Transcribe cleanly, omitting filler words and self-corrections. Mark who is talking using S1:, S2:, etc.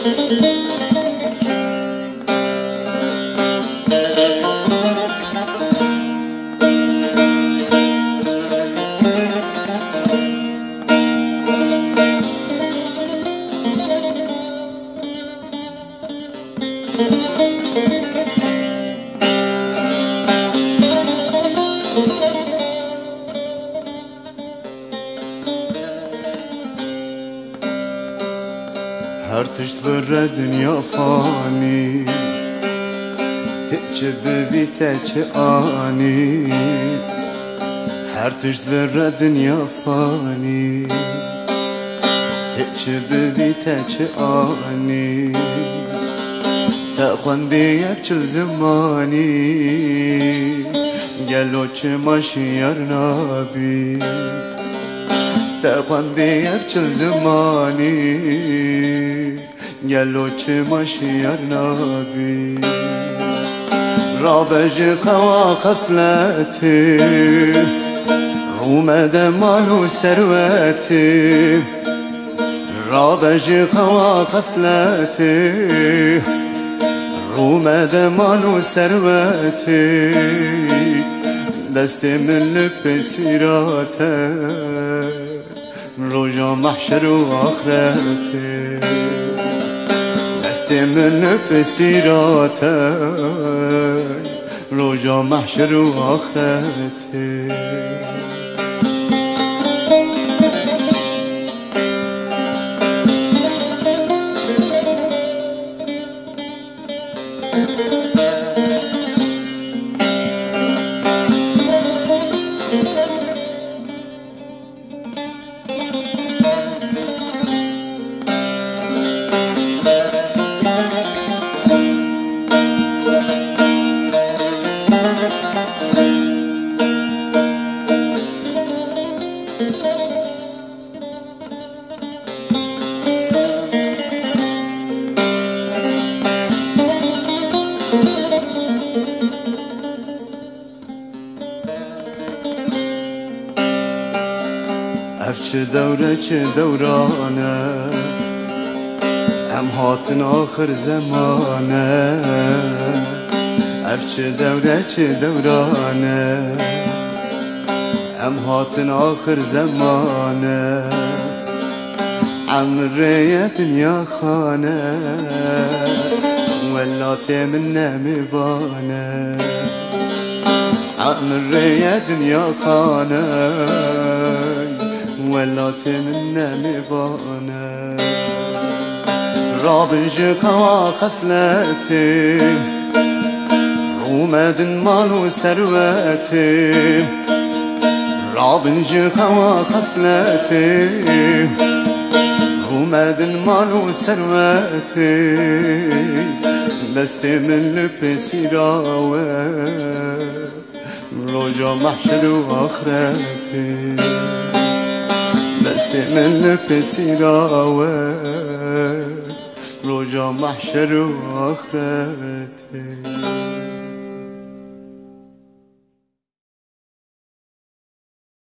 S1: هر تشت ور دنیا فانی تچه ببی تچه آنی هر تشت ور دنیا فانی تچه ببی تچه آنی تا خوندی یکچل زمانی گلو چه ماشیار نابی تا خوندی یکچل زمانی گلو چه ماشیار نابی را بجی خوا خفلتی رومد مال و ثروتی را بجی خوا خفلتی رومد مال و ثروتی دست من لپسیراته روژا محشر و آخرته دست من لپسیراته روژا محشر و آخرته اف چه دوره چه دورانه ام هاتن آخر زمانه اف چه دوره چه دورانه ام هاتن آخر زمانه عمره دنیا خانه ولات من نمیبانه عمره دنیا خانه ولات من نمیبانه رابنج خوا خفلتی رومدن مال و ثروتی رابنج خوا خفلتی رومدن مال و ثروتی دست من لپسیراوه روژا محشر و آخرتی دست من لپسیراوه روژا محشر و آخرتی